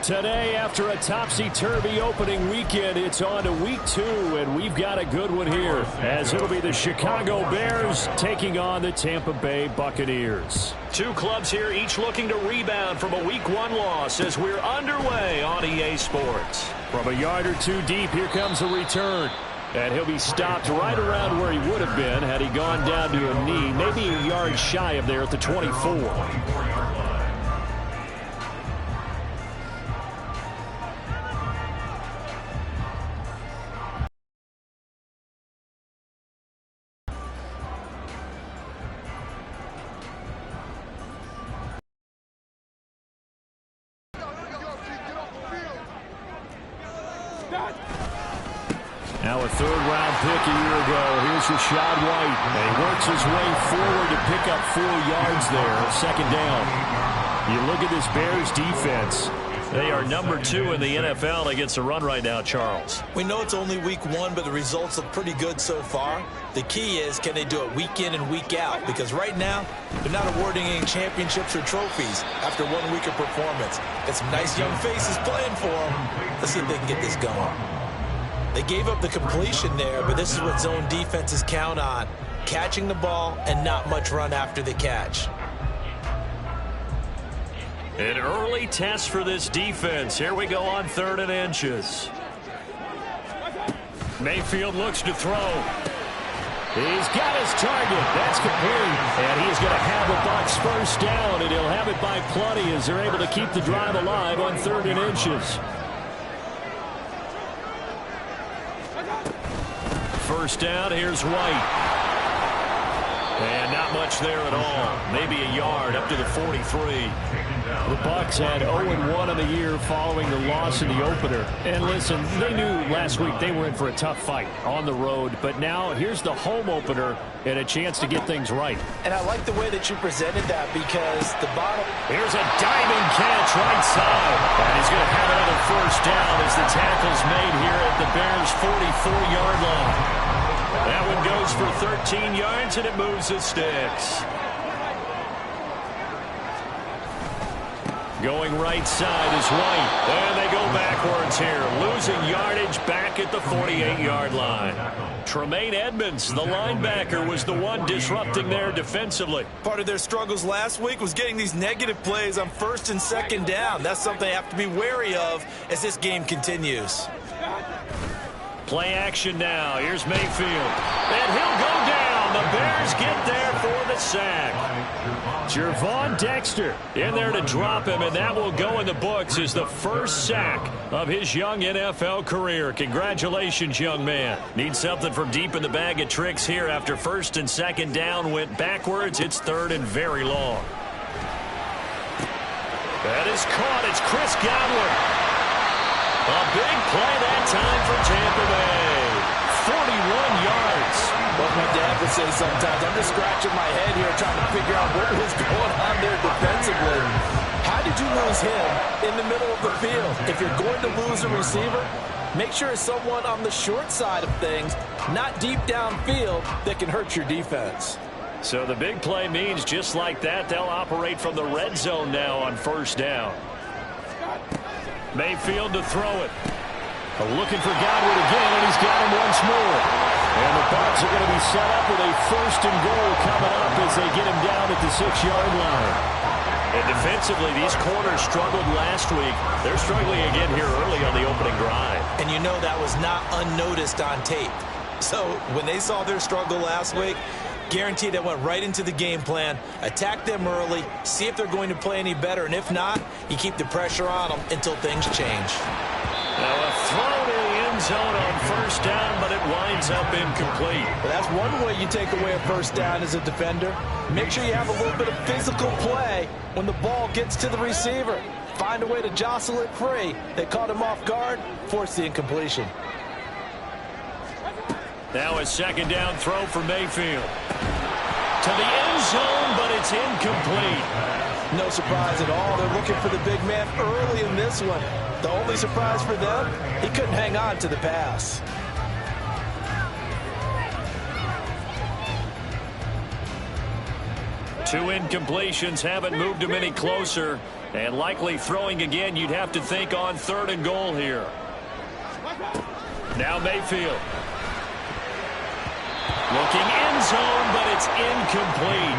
Today, after a topsy-turvy opening weekend, it's on to week 2, and we've got a good one here, as it'll be the Chicago Bears taking on the Tampa Bay Buccaneers. Two clubs here, each looking to rebound from a week 1 loss as we're underway on EA Sports. From a yard or two deep, here comes a return. And he'll be stopped right around where he would have been had he gone down to a knee, maybe a yard shy of there at the 24. Now a third-round pick a year ago. Here's Rashad White. And he works his way forward to pick up 4 yards there. Second down. You look at this Bears defense. They are number 2 in the NFL against the run right now, Charles. We know it's only week 1, but the results look pretty good so far. The key is, can they do it week in and week out? Because right now, they're not awarding any championships or trophies after 1 week of performance. Got some nice young faces playing for them. Let's see if they can get this going. They gave up the completion there, but this is what zone defenses count on. Catching the ball and not much run after the catch. An early test for this defense. Here we go on 3rd and inches. Mayfield looks to throw. He's got his target. That's complete. And he's going to have the Bucs first down, and he'll have it by plenty as they're able to keep the drive alive on 3rd and inches. First down, here's White. And not much there at all. Maybe a yard up to the 43. The Bucs had 0-1 on the year following the loss in the opener. And listen, they knew last week they were in for a tough fight on the road. But now here's the home opener and a chance to get things right. And I like the way that you presented that because the bottom... Here's a diving catch right side. And he's going to have another first down as the tackle's made here at the Bears' 44-yard line. That one goes for 13 yards, and it moves the sticks. Going right side is White. And they go backwards here. Losing yardage back at the 48-yard line. Tremaine Edmonds, the linebacker, was the one disrupting there defensively. Part of their struggles last week was getting these negative plays on 1st and 2nd down. That's something they have to be wary of as this game continues. Play action now. Here's Mayfield. And he'll go down. The Bears get there for the sack. Gervon Dexter in there to drop him, and that will go in the books as the first sack of his young NFL career. Congratulations, young man. Need something from deep in the bag of tricks here after 1st and 2nd down went backwards. It's 3rd and very long. That is caught. It's Chris Godwin. A big play that time for Tampa Bay. 41 yards. What my dad would say sometimes, I'm just scratching my head here trying to figure out what was going on there defensively. How did you lose him in the middle of the field? If you're going to lose a receiver, make sure it's someone on the short side of things, not deep downfield, that can hurt your defense. So the big play means just like that, they'll operate from the red zone now on 1st down. Mayfield to throw it. Looking for Godwin again, and he's got him once more. And the Bucs are going to be set up with a 1st and goal coming up as they get him down at the 6-yard line. And defensively, these corners struggled last week. They're struggling again here early on the opening drive. And you know that was not unnoticed on tape. So when they saw their struggle last week, guaranteed that went right into the game plan. Attack them early, see if they're going to play any better, and if not, you keep the pressure on them until things change. Now a throw to the end zone on 1st down, but it winds up incomplete. Well, that's one way you take away a 1st down as a defender. Make sure you have a little bit of physical play when the ball gets to the receiver. Find a way to jostle it free. They caught him off guard, forced the incompletion. Now a 2nd down throw for Mayfield. To the end zone, but it's incomplete. No surprise at all. They're looking for the big man early in this one. The only surprise for them, he couldn't hang on to the pass. 2 incompletions haven't moved him any closer. And likely throwing again, you'd have to think on 3rd and goal here. Now Mayfield. Looking end zone, but it's incomplete.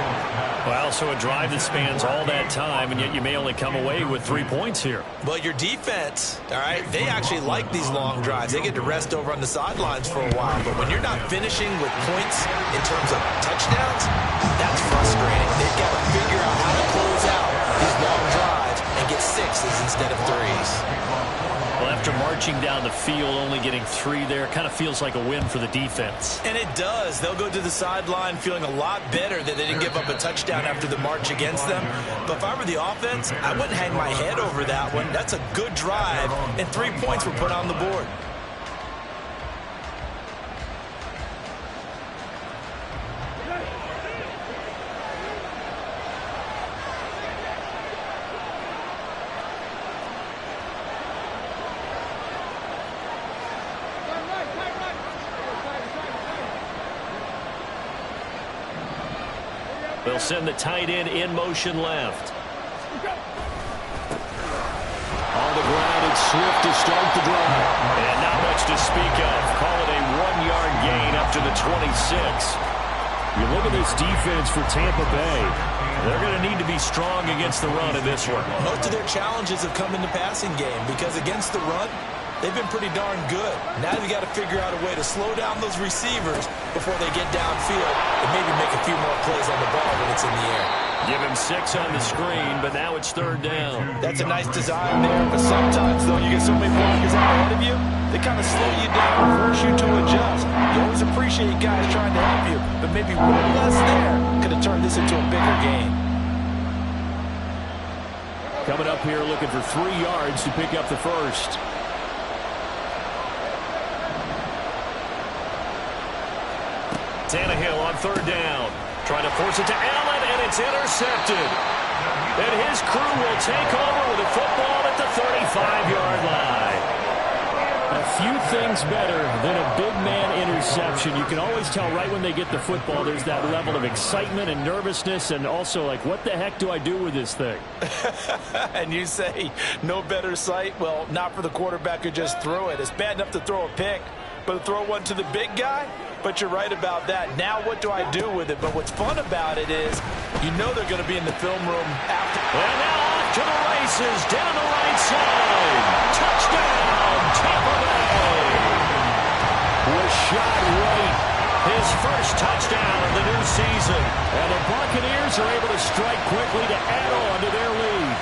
Well, so a drive that spans all that time, and yet you may only come away with 3 points here. Well, your defense, all right, they actually like these long drives. They get to rest over on the sidelines for a while. But when you're not finishing with points in terms of touchdowns, that's frustrating. They've got to figure out how to close out these long drives and get 6s instead of 3s. Well, after marching down the field, only getting 3 there, kind of feels like a win for the defense. And it does. They'll go to the sideline feeling a lot better that they didn't give up a touchdown after the march against them. But if I were the offense, I wouldn't hang my head over that one. That's a good drive, and 3 points were put on the board. They'll send the tight end in motion left. On the ground, it's Swift to start the drive. And not much to speak of. Call it a 1-yard gain up to the 26. You look at this defense for Tampa Bay. They're going to need to be strong against the run in this one. Most of their challenges have come in the passing game because against the run, they've been pretty darn good. Now they've got to figure out a way to slow down those receivers before they get downfield and maybe make a few more plays on the ball when it's in the air. Give him 6 on the screen, but now it's 3rd down. That's a nice design there, but sometimes, though, you get so many blockers out ahead of you, they kind of slow you down, force you to adjust. You always appreciate guys trying to help you, but maybe one less there could have turned this into a bigger game. Coming up here looking for 3 yards to pick up the first. Tannehill on 3rd down. Trying to force it to Allen, and it's intercepted. And his crew will take over with a football at the 35-yard line. A few things better than a big man interception. You can always tell right when they get the football, there's that level of excitement and nervousness, and also like, what the heck do I do with this thing? And you say, no better sight? Well, not for the quarterback who just threw it. It's bad enough to throw a pick, but to throw one to the big guy? But you're right about that. Now what do I do with it? But what's fun about it is you know they're going to be in the film room after. And now off to the races down the right side. Touchdown, Tampa Bay. Rashad White, his first touchdown of the new season. And the Buccaneers are able to strike quickly to add on to their lead.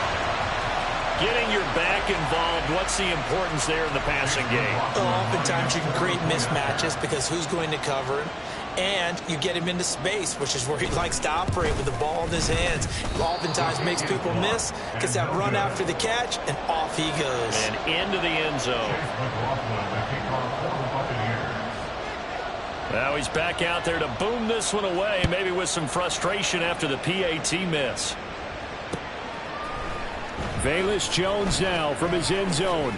Getting your back involved, what's the importance there in the passing game? Well, oftentimes you can create mismatches because who's going to cover him, and you get him into space, which is where he likes to operate with the ball in his hands. Oftentimes makes people miss, gets that run after the catch, and off he goes. And into the end zone. Now he's back out there to boom this one away, maybe with some frustration after the PAT miss. Velus Jones now from his end zone.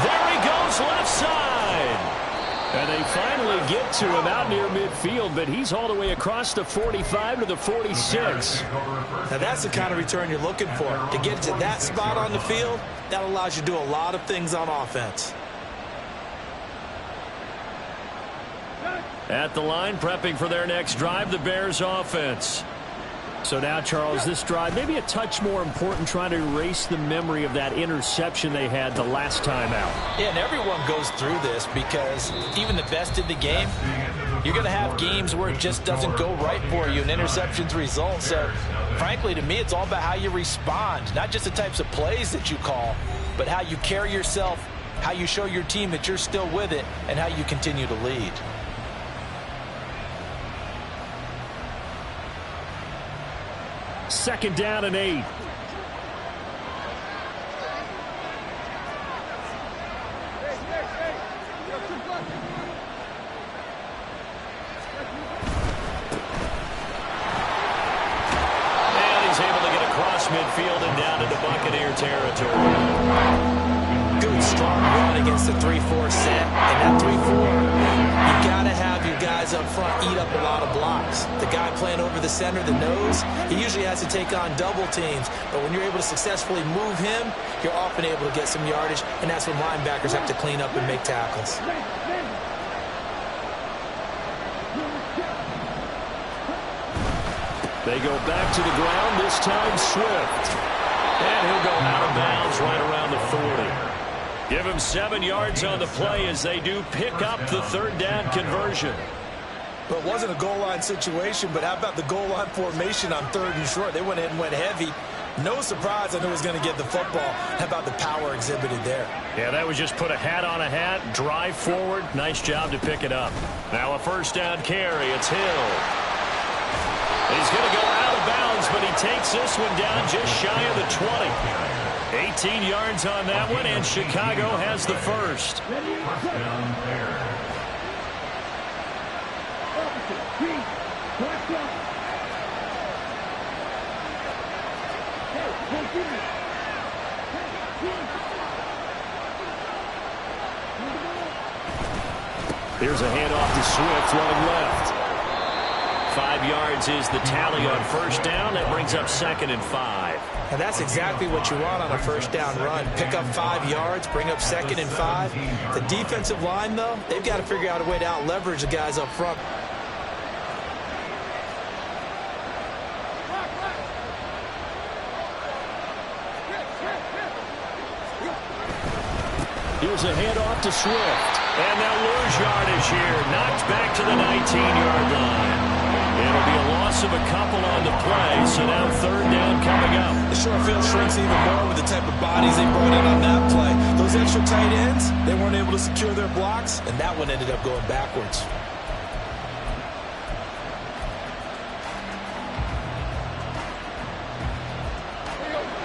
There he goes left side. And they finally get to him out near midfield, but he's all the way across the 45 to the 46. Now that's the kind of return you're looking for. To get to that spot on the field, that allows you to do a lot of things on offense. At the line, prepping for their next drive, the Bears offense. So now, Charles, this drive maybe a touch more important, trying to erase the memory of that interception they had the last time out. Yeah, and everyone goes through this because even the best in the game, you're going to have games where it just doesn't go right for you and interceptions result. So, frankly, to me, it's all about how you respond, not just the types of plays that you call, but how you carry yourself, how you show your team that you're still with it, and how you continue to lead. Second down and 8. midfield and down into Buccaneer territory. Good strong smart run against the 3-4 set. And that 3-4, you got to have your guys up front eat up a lot of blocks. The guy playing over the center, the nose, he usually has to take on double teams. But when you're able to successfully move him, you're often able to get some yardage, and that's when linebackers have to clean up and make tackles. They go back to the ground, this time Swift. And he'll go out of bounds right around the 40. Give him 7 yards on the play as they do pick up the third down conversion. But it wasn't a goal line situation, but how about the goal line formation on 3rd and short? They went in and went heavy. No surprise I knew he was going to get the football. How about the power exhibited there? Yeah, that was just put a hat on a hat, drive forward. Nice job to pick it up. Now a first down carry. It's Hill. He's going to go out of bounds, but he takes this one down just shy of the 20. 18 yards on that one, and Chicago has the first. Here's a handoff to Swift running left. 5 yards is the tally on first down. That brings up 2nd and 5. And that's exactly what you want on a first down run. Pick up 5 yards, bring up 2nd and 5. The defensive line, though, they've got to figure out a way to out-leverage the guys up front. Here's a handoff to Swift. And they'll lose yardage here. Knocked back to the 19-yard line. It'll be a loss of a couple on the play, so now 3rd down coming up. The short field shrinks even more with the type of bodies they brought in on that play. Those extra tight ends, they weren't able to secure their blocks, and that one ended up going backwards.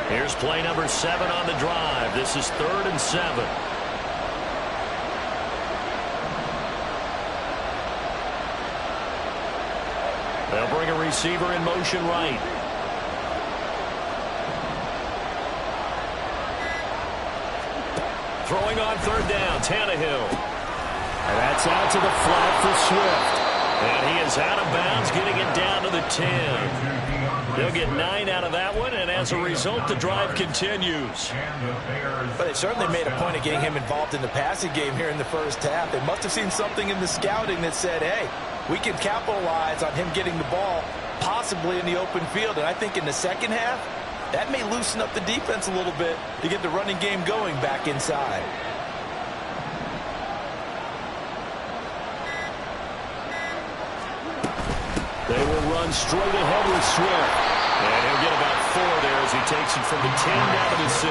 Here's play number 7 on the drive. This is 3rd and 7. They'll bring a receiver in motion right. Throwing on 3rd down, Tannehill. And that's out to the flat for Swift. And he is out of bounds, getting it down to the 10. They'll get 9 out of that one, and as a result, the drive continues. But they certainly made a point of getting him involved in the passing game here in the first half. They must have seen something in the scouting that said, hey, we can capitalize on him getting the ball, possibly in the open field. And I think in the second half, that may loosen up the defense a little bit to get the running game going back inside. They will run straight ahead with Swift. And he'll get about 4 there as he takes it from the 10 down to the 6.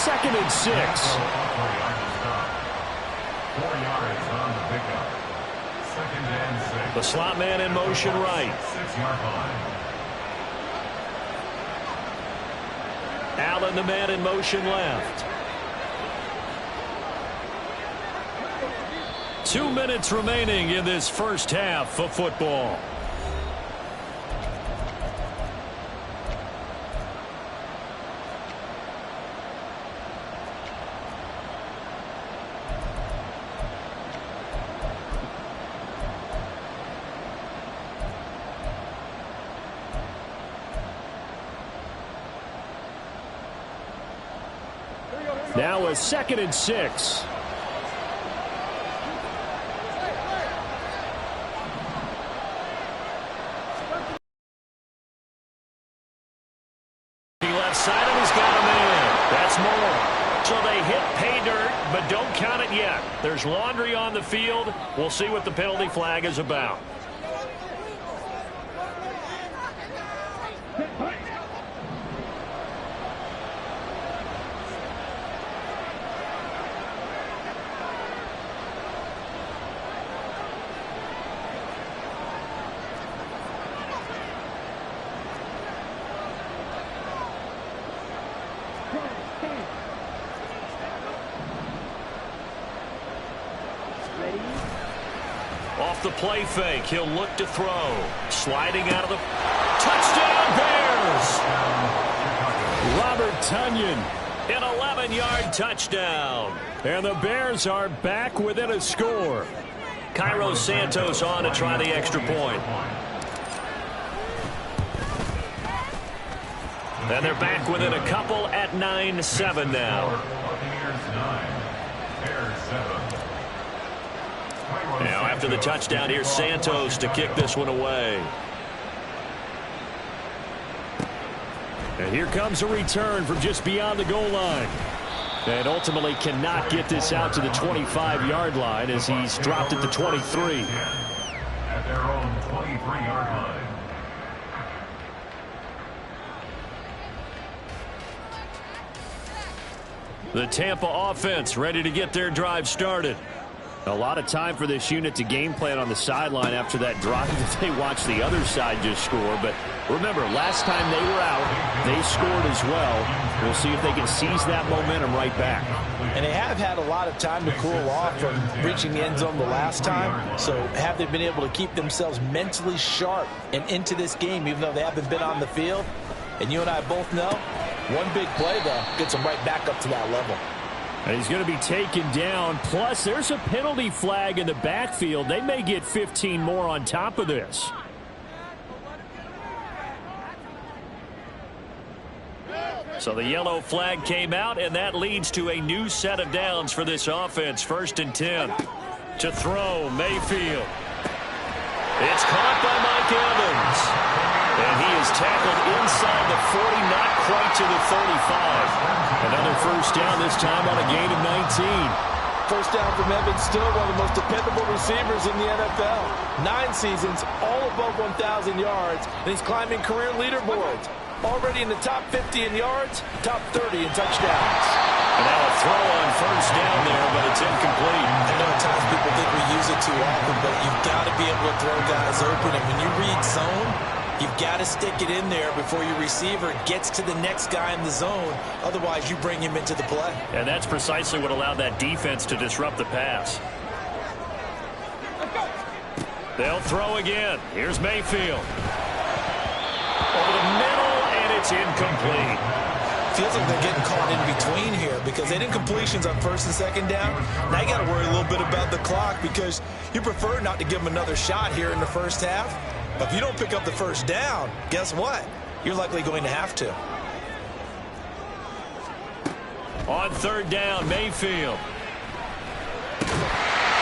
2nd and 6. 4 yards on the pickup. 2nd and 6. The slot man in motion right. 6-yard line. Allen, the man in motion left. 2 minutes remaining in this first half of football. Now a 2nd and 6. Left side and he's got a man. That's more. So they hit pay dirt, but don't count it yet. There's laundry on the field. We'll see what the penalty flag is about. Off the play fake, he'll look to throw. Sliding out of the... Touchdown, Bears! Robert Tonyan An 11-yard touchdown. And the Bears are back within a score. Cairo Santos on to try the extra point. And they're back within a couple at 9-7 now. Now after the touchdown, here's Santos to kick this one away. And here comes a return from just beyond the goal line. And ultimately cannot get this out to the 25-yard line as he's dropped at the 23. At their own 23-yard line. The Tampa offense ready to get their drive started. A lot of time for this unit to game plan on the sideline after that drive that they watched the other side just score. But remember, last time they were out, they scored as well. We'll see if they can seize that momentum right back. And they have had a lot of time to cool off from reaching the end zone the last time. So have they been able to keep themselves mentally sharp and into this game, even though they haven't been on the field? And you and I both know, one big play, though, gets them right back up to that level. And he's going to be taken down. Plus, there's a penalty flag in the backfield. They may get 15 more on top of this. So the yellow flag came out, and that leads to a new set of downs for this offense. 1st and 10. To throw, Mayfield. It's caught by Mike Evans. And he is tackled inside the 40, not quite to the 35. Another first down, this time on a gain of 19. First down from Evans, still one of the most dependable receivers in the NFL. 9 seasons, all above 1,000 yards, and he's climbing career leaderboards. Already in the top 50 in yards, top 30 in touchdowns. And now a throw on first down there, but it's incomplete. I know at times people think we use it too often, but you've got to be able to throw guys open. And when you read zone, you've got to stick it in there before your receiver gets to the next guy in the zone. Otherwise, you bring him into the play. And that's precisely what allowed that defense to disrupt the pass. They'll throw again. Here's Mayfield. Over the middle, and it's incomplete. Feels like they're getting caught in between here because they did incompletions on 1st and 2nd down. Now you got to worry a little bit about the clock because you prefer not to give them another shot here in the first half. But if you don't pick up the first down, guess what? You're likely going to have to. On 3rd down, Mayfield.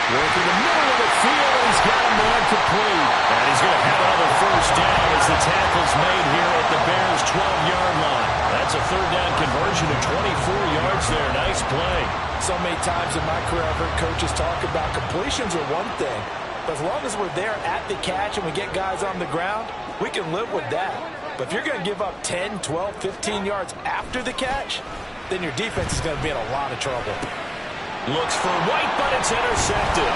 Working the middle of the field, he's got him on complete. And he's going to have another first down as the tackle's made here at the Bears' 12-yard line. That's a 3rd down conversion of 24 yards there. Nice play. So many times in my career I've heard coaches talk about completions are one thing. But as long as we're there at the catch and we get guys on the ground, we can live with that. But if you're going to give up 10, 12, 15 yards after the catch, then your defense is going to be in a lot of trouble. Looks for White, but it's intercepted.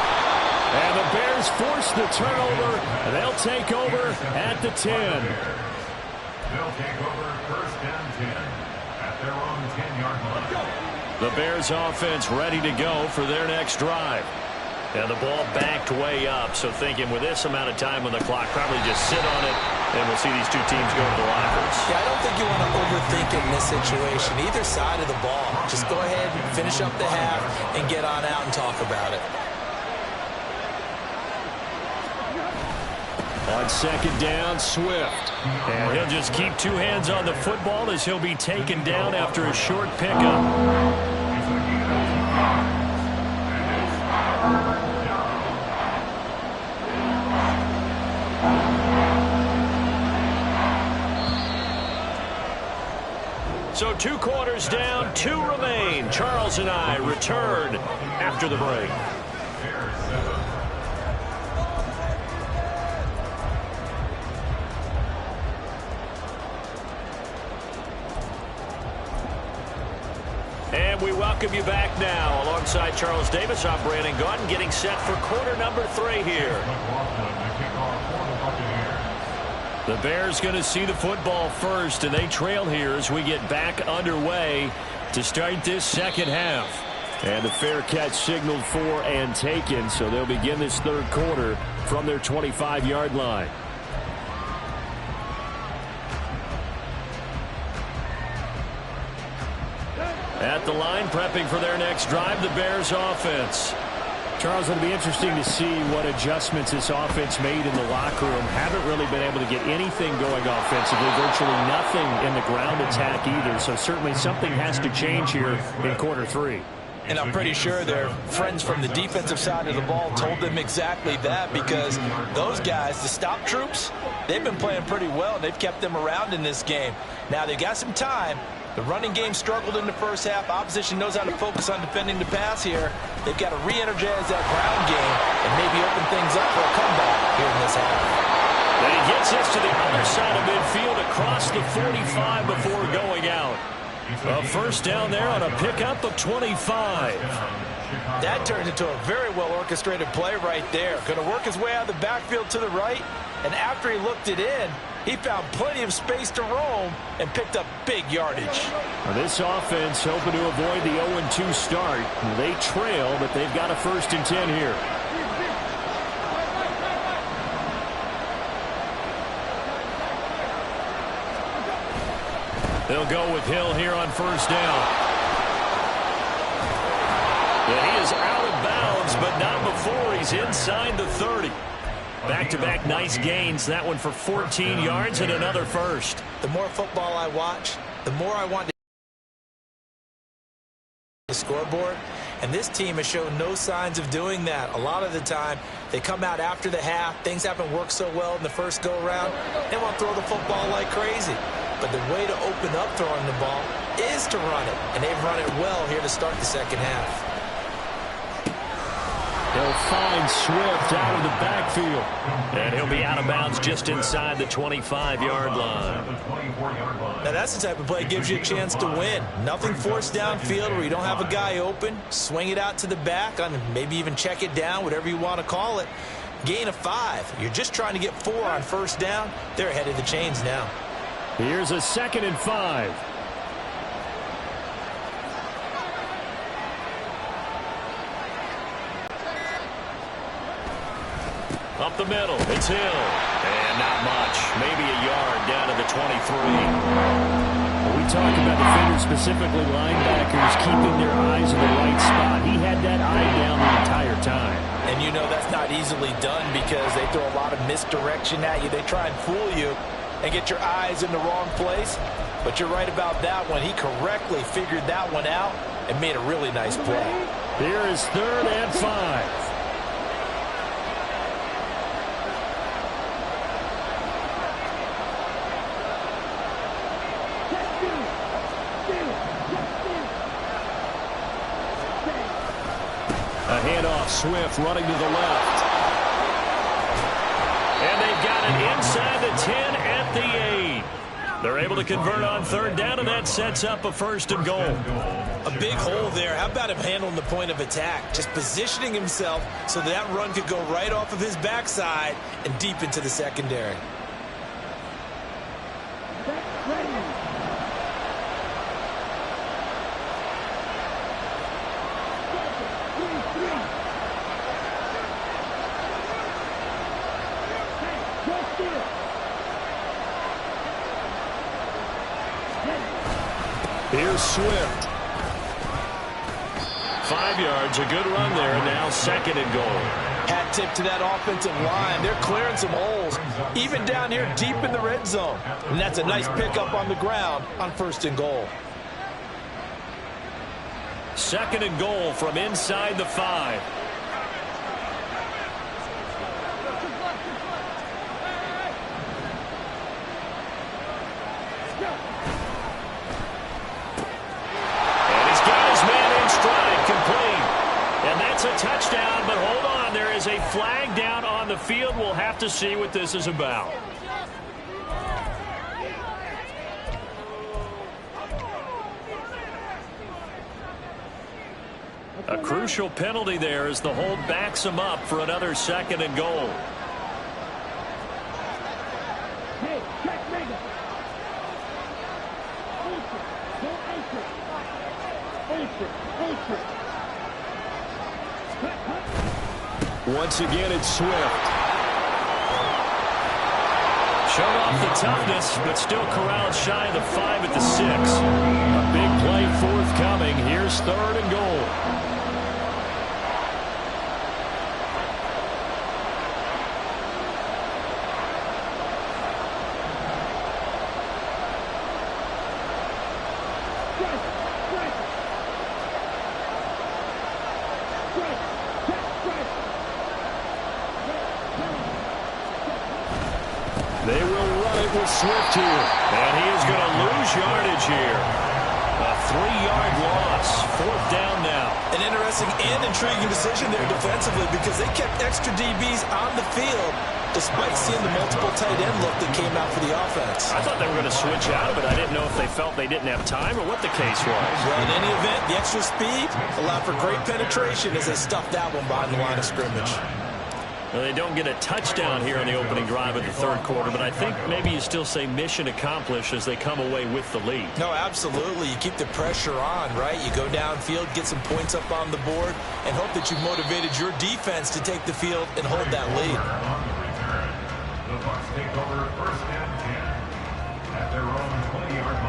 And the Bears force the turnover, and they'll take over at the 10. They'll take over 1st and 10 at their own 10-yard line. The Bears offense ready to go for their next drive. And the ball backed way up, so thinking with this amount of time on the clock, probably just sit on it, and we'll see these two teams go to the lockers. Yeah, I don't think you want to overthink it in this situation. Either side of the ball. Just go ahead and finish up the half and get on out and talk about it. On 2nd down, Swift. And he'll just keep 2 hands on the football as he'll be taken down after a short pickup. So 2 quarters down, 2 remain. Charles and I return after the break. And we welcome you back now. Alongside Charles Davis, I'm Brandon Gaudin, getting set for quarter number 3 here. The Bears going to see the football first, and they trail here as we get back underway to start this second half. And a fair catch signaled for and taken, so they'll begin this 3rd quarter from their 25-yard line. At the line, prepping for their next drive, the Bears offense. Charles, it'll be interesting to see what adjustments this offense made in the locker room. Haven't really been able to get anything going offensively, virtually nothing in the ground attack either. So certainly something has to change here in quarter three. And I'm pretty sure their friends from the defensive side of the ball told them exactly that, because those guys, the stop troops, they've been playing pretty well. They've kept them around in this game. Now they've got some time. The running game struggled in the first half. Opposition knows how to focus on defending the pass here. They've got to re-energize that ground game and maybe open things up for a comeback here in this half. And he gets us to the other side of midfield across the 45 before going out. A first down there on a pickup of 25. That turns into a very well-orchestrated play right there. Going to work his way out of the backfield to the right, and after he looked it in, he found plenty of space to roam and picked up big yardage. Now this offense hoping to avoid the 0-2 start. They trail, but they've got a 1st and 10 here. They'll go with Hill here on 1st down. And he is out of bounds, but not before he's inside the 30. Back-to-back nice gains. That one for 14 yards and another 1st. The more football I watch, the more I want to the scoreboard. And this team has shown no signs of doing that. A lot of the time, they come out after the half. Things haven't worked so well in the first go-around. They want to throw the football like crazy. But the way to open up throwing the ball is to run it. And they've run it well here to start the second half. They'll find Swift out of the backfield. And he'll be out of bounds just inside the 25-yard line. Now that's the type of play that gives you a chance to win. Nothing forced downfield where you don't have a guy open. Swing it out to the back, on maybe even check it down, whatever you want to call it. Gain of 5. You're just trying to get 4 on 1st down. They're ahead of the chains now. Here's a 2nd and 5. Up the middle, it's Hill. And not much, maybe a yard down to the 23. We talked about defenders, specifically linebackers, keeping their eyes in the right spot. He had that eye down the entire time. And you know that's not easily done because they throw a lot of misdirection at you. They try and fool you and get your eyes in the wrong place. But you're right about that one. He correctly figured that one out and made a really nice play. Here is 3rd and 5. A handoff, Swift running to the left. And they've got it inside the 10 at the 8. They're able to convert on 3rd down, and that sets up a 1st and goal. A big hole there. How about him handling the point of attack? Just positioning himself so that run could go right off of his backside and deep into the secondary. Here's Swift. 5 yards, a good run there, and now 2nd and goal. Hat tip to that offensive line. They're clearing some holes, even down here deep in the red zone. And that's a nice pickup on the ground on 1st and goal. 2nd and goal from inside the 5. A touchdown, but hold on, there is a flag down on the field. We'll have to see what this is about. A crucial penalty there as the hold backs him up for another 2nd and goal. Once again, it's Swift. Showed off the toughness, but still corralled shy of the 5 at the 6. A big play forthcoming. Here's 3rd and goal. They will run it with Swift here. And he is going to lose yardage here. A 3-yard loss. 4th down now. An interesting and intriguing decision there defensively because they kept extra DBs on the field despite seeing the multiple tight end look that came out for the offense. I thought they were going to switch out of it. I didn't know if they felt they didn't have time or what the case was. Well, in any event, the extra speed allowed for great penetration as they stuffed that one behind the line of scrimmage. Well, they don't get a touchdown here in the opening drive of the 3rd quarter, but I think maybe you still say mission accomplished as they come away with the lead. No, absolutely. You keep the pressure on, right? You go downfield, get some points up on the board, and hope that you've motivated your defense to take the field and hold that lead. On the return, the Bucs take over 1st and 10 at their own 20-yard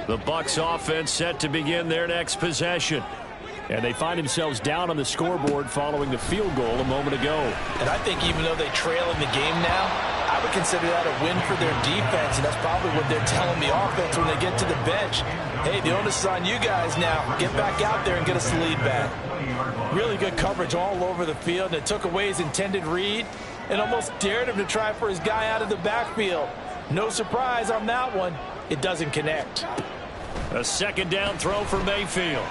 line. The Bucs offense set to begin their next possession. And they find themselves down on the scoreboard following the field goal a moment ago. And I think even though they trail in the game now, I would consider that a win for their defense, and that's probably what they're telling the offense when they get to the bench. Hey, the onus is on you guys now. Get back out there and get us the lead back. Really good coverage all over the field, and it took away his intended read and almost dared him to try for his guy out of the backfield. No surprise on that one. It doesn't connect. A 2nd down throw for Mayfield.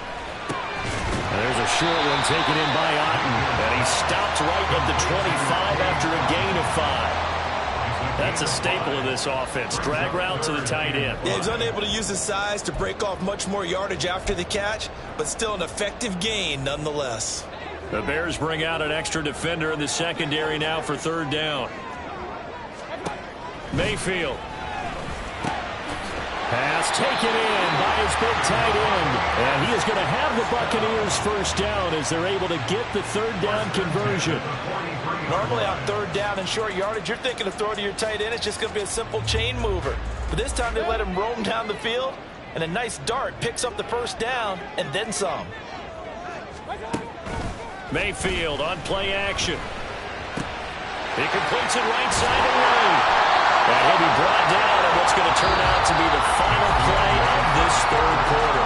And there's a short one taken in by Otten. And he stops right at the 25 after a gain of 5. That's a staple of this offense. Drag route to the tight end. Yeah, he's unable to use his size to break off much more yardage after the catch, but still an effective gain nonetheless. The Bears bring out an extra defender in the secondary now for 3rd down. Mayfield. Pass taken in by his big tight end. And he is going to have the Buccaneers 1st down as they're able to get the 3rd down conversion. Normally on 3rd down and short yardage, you're thinking of throwing to your tight end. It's just going to be a simple chain mover. But this time they let him roam down the field, and a nice dart picks up the 1st down and then some. Mayfield on play action. He completes it right side away. And he'll be brought down in what's going to turn out to be the final play of this 3rd quarter.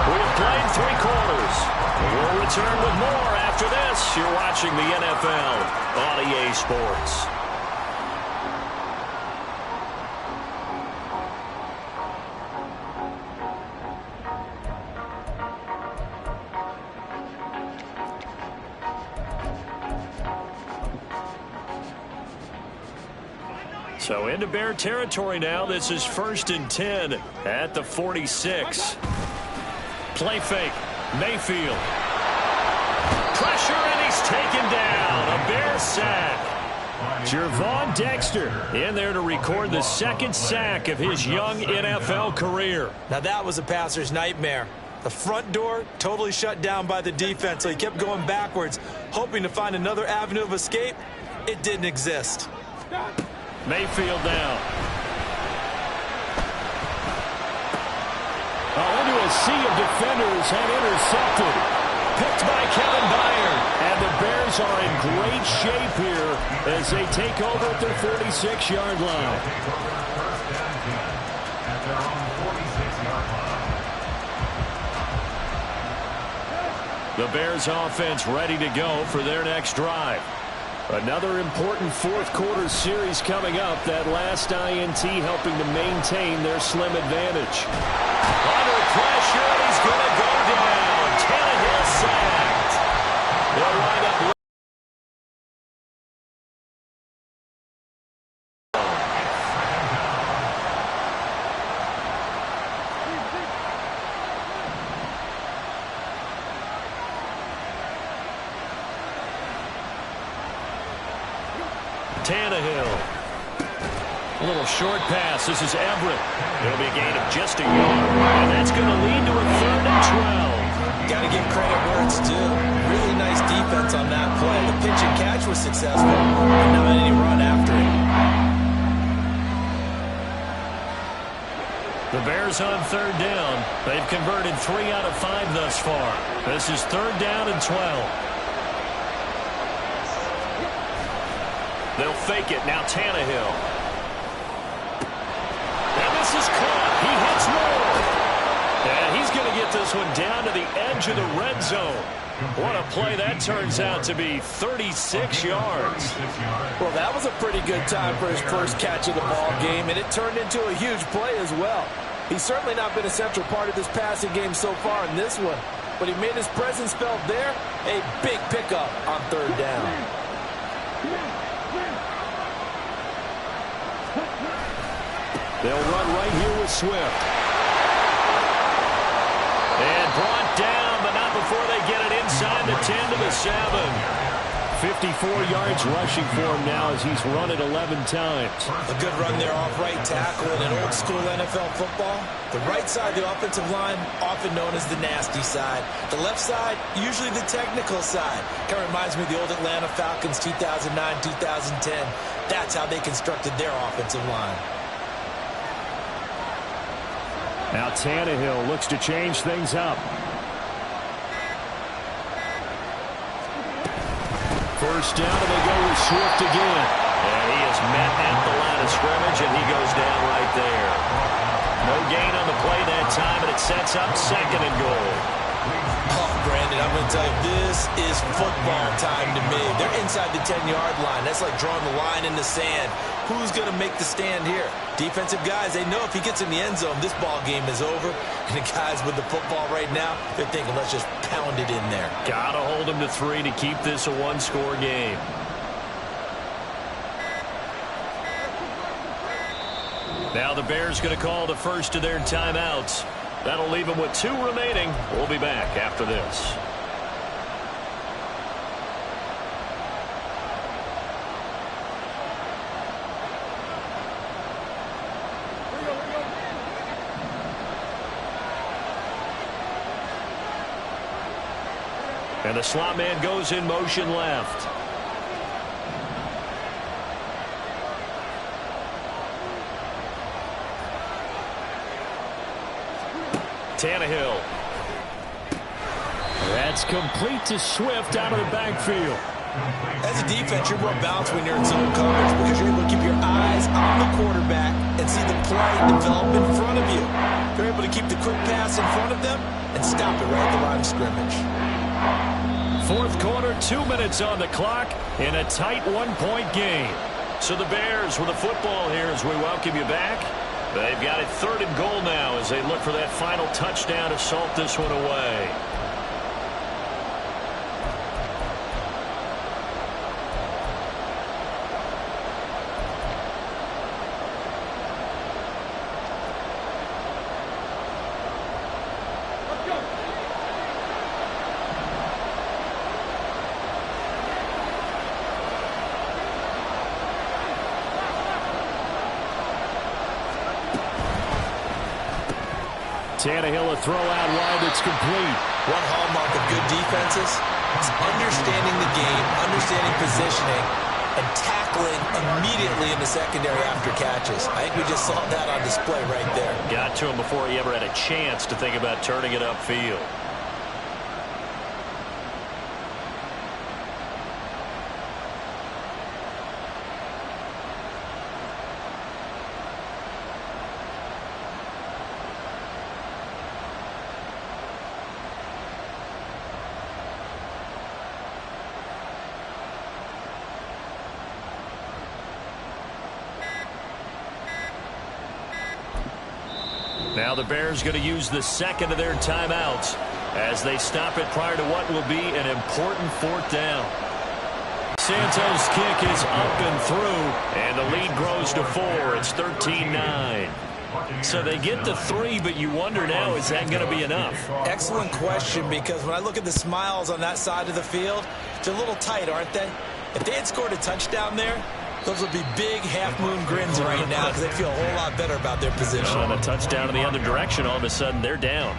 We have played 3 quarters. We'll return with more after this. You're watching the NFL on EA Sports. So into Bear territory now. This is 1st and 10 at the 46. Play fake. Mayfield. Pressure, and he's taken down. A Bear sack. Gervon Dexter in there to record the 2nd sack of his young NFL career. Now that was a passer's nightmare. The front door totally shut down by the defense, so he kept going backwards, hoping to find another avenue of escape. It didn't exist. Mayfield down. Into a sea of defenders and intercepted. Picked by Kevin Byard. And the Bears are in great shape here as they take over at their 46-yard line. At their own 46-yard line. The Bears offense ready to go for their next drive. Another important 4th quarter series coming up. That last INT helping to maintain their slim advantage. Under pressure, and he's going to go down. Tannehill sacked. They'll line up. Tannehill. A little short pass. This is Everett. It'll be a gain of just a yard. And that's going to lead to a 3rd and 12. Got to give credit where it's due. Really nice defense on that play. The pitch and catch was successful, but not any run after it. The Bears on third down. They've converted 3 out of 5 thus far. This is third down and 12. They'll fake it. Now Tannehill. And this is caught. He hits Moore. And he's going to get this one down to the edge of the red zone. What a play that turns out to be, 36 yards. Well, that was a pretty good time for his first catch of the ball game, and it turned into a huge play as well. He's certainly not been a central part of this passing game so far in this one, but he made his presence felt there. A big pickup on third down. They'll run right here with Swift. And brought down, but not before they get it inside the 10 to the 7. 54 yards rushing for him now as he's run it 11 times. A good run there off right tackle in an old-school NFL football. The right side of the offensive line, often known as the nasty side. The left side, usually the technical side. Kind of reminds me of the old Atlanta Falcons 2009-2010. That's how they constructed their offensive line. Now Tannehill looks to change things up. First down, and they go with Swift again. And he is met at the line of scrimmage, and he goes down right there. No gain on the play that time, and it sets up second and goal. Oh, Brandon, I'm going to tell you, this is football time to me. They're inside the 10-yard line. That's like drawing the line in the sand. Who's going to make the stand here? Defensive guys, they know if he gets in the end zone, this ball game is over. And the guys with the football right now, they're thinking, let's just pound it in there. Got to hold him to 3 to keep this a one-score game. Now the Bears going to call the first of their timeouts. That'll leave them with 2 remaining. We'll be back after this. And the slot man goes in motion left. Tannehill. That's complete to Swift out of the backfield. As a defense, you're more balanced when you're in zone coverage because you're able to keep your eyes on the quarterback and see the play develop in front of you. You're able to keep the quick pass in front of them and stop it right at the line of scrimmage. Fourth quarter, 2 minutes on the clock in a tight one-point game. So the Bears with the football here as we welcome you back. They've got it third and goal now as they look for that final touchdown to salt this one away. Tannehill a throw out wide that's complete. One hallmark of good defenses is understanding the game, understanding positioning, and tackling immediately in the secondary after catches. I think we just saw that on display right there. Got to him before he ever had a chance to think about turning it upfield. Now the Bears going to use the second of their timeouts as they stop it prior to what will be an important fourth down. Santos' kick is up and through, and the lead grows to 4. It's 13-9. So they get the 3, but you wonder now, is that going to be enough? Excellent question, because when I look at the smiles on that side of the field, they're a little tight, aren't they? If they had scored a touchdown there, those would be big half-moon grins right now because they feel a whole lot better about their position. On a touchdown in the other direction, all of a sudden they're down.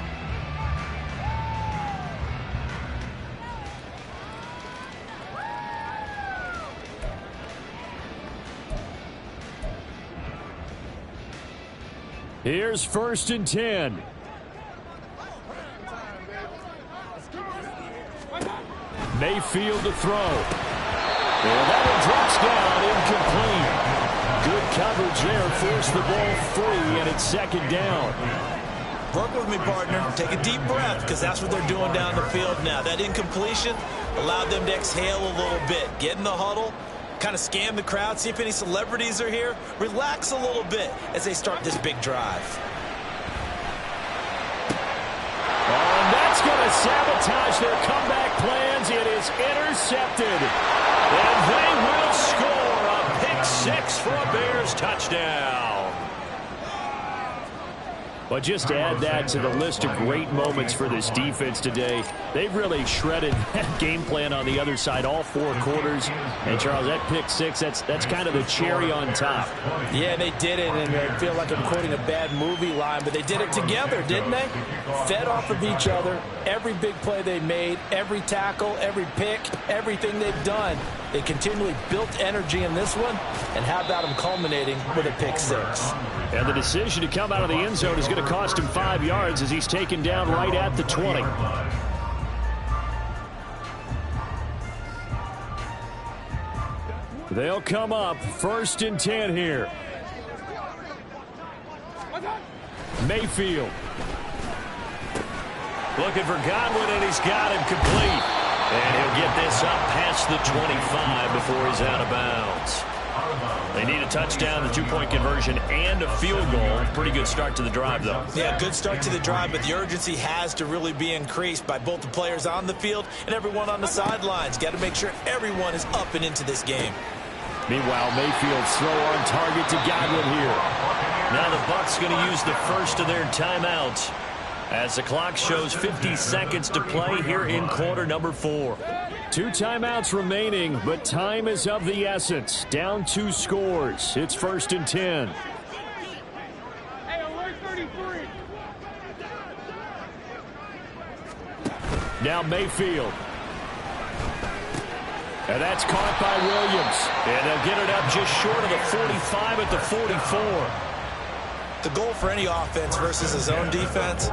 Here's 1st and 10. Mayfield to throw. And that one drops down, incomplete. Good coverage there, forced the ball free, and it's 2nd down. Work with me, partner. Take a deep breath, because that's what they're doing down the field now. That incompletion allowed them to exhale a little bit. Get in the huddle, kind of scan the crowd, see if any celebrities are here. Relax a little bit as they start this big drive. And that's going to sabotage their comeback plans. It is intercepted. And they will score a pick 6 for a Bears touchdown. But just to add that to the list of great moments for this defense today, they've really shredded that game plan on the other side all 4 quarters. And, Charles, that pick 6, that's kind of the cherry on top. Yeah, they did it, and I feel like I'm quoting a bad movie line, but they did it together, didn't they? Fed off of each other, every big play they made, every tackle, every pick, everything they've done. They continually built energy in this one, and how about them culminating with a pick 6? And the decision to come out of the end zone is going to cost him 5 yards as he's taken down right at the 20. They'll come up 1st and 10 here. Mayfield. Looking for Godwin, and he's got him complete. And he'll get this up past the 25 before he's out of bounds. They need a touchdown, the 2-point conversion, and a field goal. Pretty good start to the drive, though. Yeah, good start to the drive, but the urgency has to really be increased by both the players on the field and everyone on the sidelines. Got to make sure everyone is up and into this game. Meanwhile, Mayfield's throw on target to Godwin here. Now the Bucs going to use the first of their timeouts as the clock shows 50 seconds to play here in quarter number 4. 2 timeouts remaining, but time is of the essence. Down 2 scores. It's 1st and 10. Now Mayfield. And that's caught by Williams. And they'll get it up just short of the 45 at the 44. The goal for any offense versus his own defense,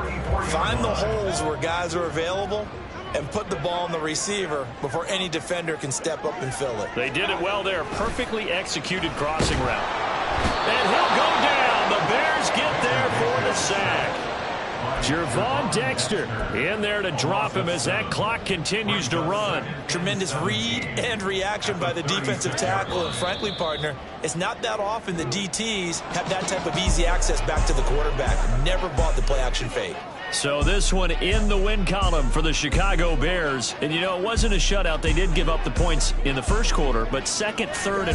find the holes where guys are available and put the ball on the receiver before any defender can step up and fill it. They did it well there. Perfectly executed crossing route. And he'll go down. The Bears get there for the sack. Gervon Dexter in there to drop him as that clock continues to run. Tremendous read and reaction by the defensive tackle. And frankly, partner, it's not that often the DTs have that type of easy access back to the quarterback. Never bought the play-action fake. So this one in the win column for the Chicago Bears. And, you know, it wasn't a shutout. They did give up the points in the first quarter, but second, third, and